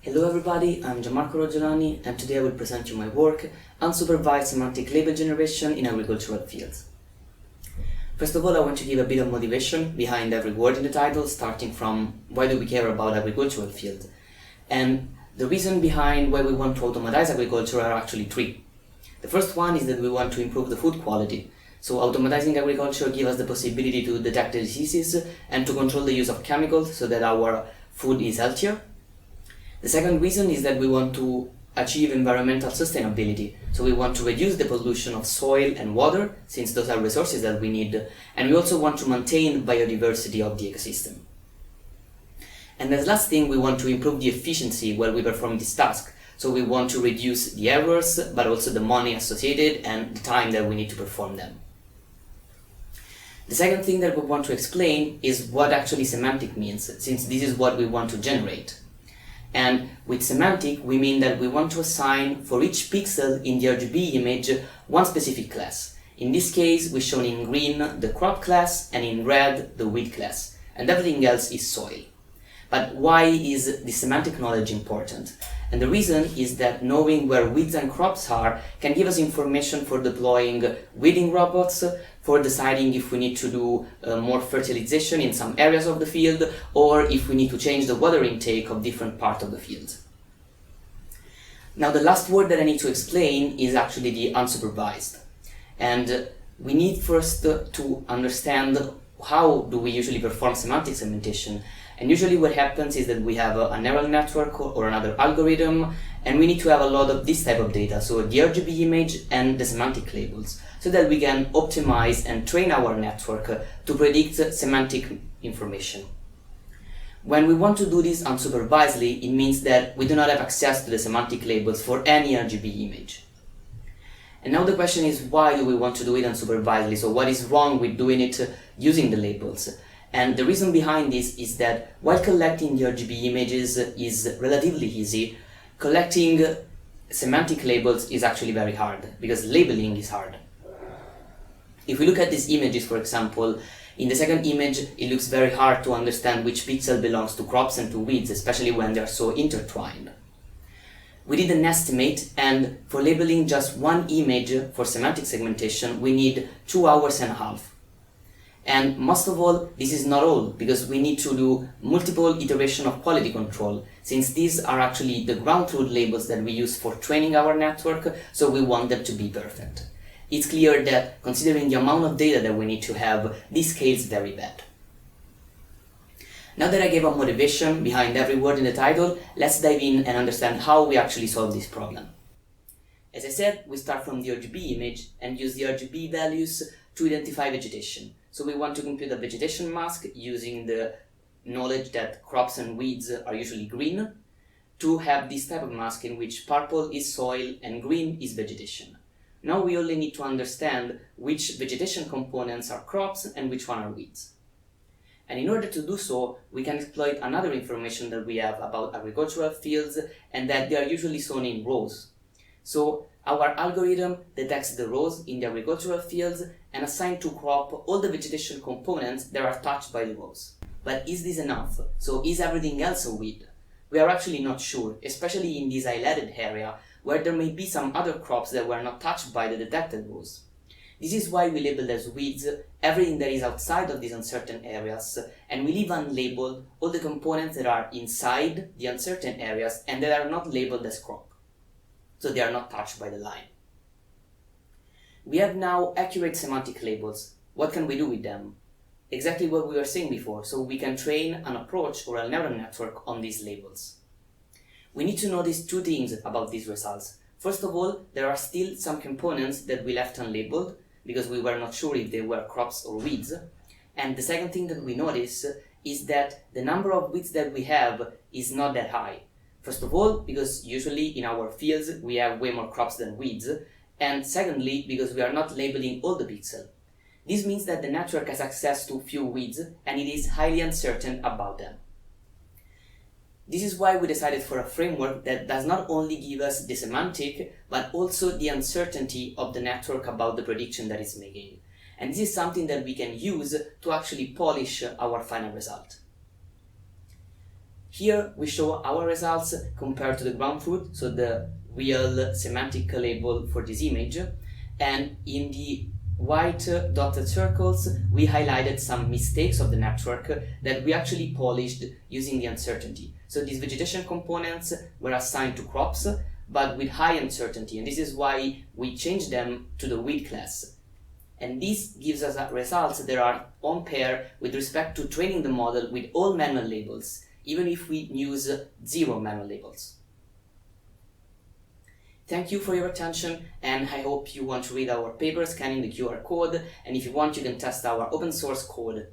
Hello everybody, I'm Gianmarco Roggiolani and today I will present you my work, Unsupervised Semantic Label Generation in Agricultural Fields. First of all, I want to give a bit of motivation behind every word in the title, starting from why do we care about agricultural field. And the reason behind why we want to automatize agriculture are actually three. The first one is that we want to improve the food quality. So automatizing agriculture gives us the possibility to detect the diseases and to control the use of chemicals so that our food is healthier. The second reason is that we want to achieve environmental sustainability. So we want to reduce the pollution of soil and water, since those are resources that we need, and we also want to maintain biodiversity of the ecosystem. And as last thing, we want to improve the efficiency where we perform this task. So we want to reduce the errors, but also the money associated and the time that we need to perform them. The second thing that we want to explain is what actually semantic means, since this is what we want to generate. And with semantic, we mean that we want to assign for each pixel in the RGB image one specific class. In this case, we've shown in green the crop class and in red the weed class, and everything else is soil. But why is the semantic knowledge important? And the reason is that knowing where weeds and crops are can give us information for deploying weeding robots, for deciding if we need to do more fertilization in some areas of the field, or if we need to change the water intake of different parts of the field. Now the last word that I need to explain is actually the unsupervised. And we need first to understand how do we usually perform semantic segmentation. And usually what happens is that we have a neural network or another algorithm, and we need to have a lot of this type of data, so the RGB image and the semantic labels, so that we can optimize and train our network to predict semantic information. When we want to do this unsupervisedly, it means that we do not have access to the semantic labels for any RGB image. And now the question is, why do we want to do it unsupervisedly? So what is wrong with doing it using the labels? And the reason behind this is that while collecting the RGB images is relatively easy, collecting semantic labels is actually very hard, because labeling is hard. If we look at these images, for example, in the second image it looks very hard to understand which pixel belongs to crops and to weeds, especially when they are so intertwined. We did an estimate, and for labeling just one image for semantic segmentation we need 2.5 hours. And most of all, this is not all, because we need to do multiple iterations of quality control, since these are actually the ground truth labels that we use for training our network, so we want them to be perfect. It's clear that, considering the amount of data that we need to have, this scales very bad. Now that I gave a motivation behind every word in the title, let's dive in and understand how we actually solve this problem. As I said, we start from the RGB image and use the RGB values to identify vegetation. So we want to compute a vegetation mask using the knowledge that crops and weeds are usually green, to have this type of mask in which purple is soil and green is vegetation. Now we only need to understand which vegetation components are crops and which one are weeds. And in order to do so, we can exploit another information that we have about agricultural fields, and that they are usually shown in rows. So our algorithm detects the rows in the agricultural fields and assigns to crop all the vegetation components that are touched by the rows. But is this enough? So is everything else a weed? We are actually not sure, especially in this highlighted area where there may be some other crops that were not touched by the detected rows. This is why we labeled as weeds everything that is outside of these uncertain areas, and we leave unlabeled all the components that are inside the uncertain areas and that are not labeled as crop. So they are not touched by the line. We have now accurate semantic labels. What can we do with them? Exactly what we were saying before, so we can train an approach or a neural network on these labels. We need to notice two things about these results. First of all, there are still some components that we left unlabeled because we were not sure if they were crops or weeds. And the second thing that we notice is that the number of weeds that we have is not that high. First of all, because usually in our fields we have way more crops than weeds, and secondly, because we are not labeling all the pixels. This means that the network has access to few weeds and it is highly uncertain about them. This is why we decided for a framework that does not only give us the semantic, but also the uncertainty of the network about the prediction that it's making. And this is something that we can use to actually polish our final result. Here we show our results compared to the ground truth, so the real semantic label for this image, and in the white dotted circles we highlighted some mistakes of the network that we actually polished using the uncertainty. So these vegetation components were assigned to crops but with high uncertainty, and this is why we changed them to the weed class. And this gives us results that are on pair with respect to training the model with all manual labels, even if we use 0 manual labels. Thank you for your attention, and I hope you want to read our paper scanning the QR code, and if you want you can test our open source code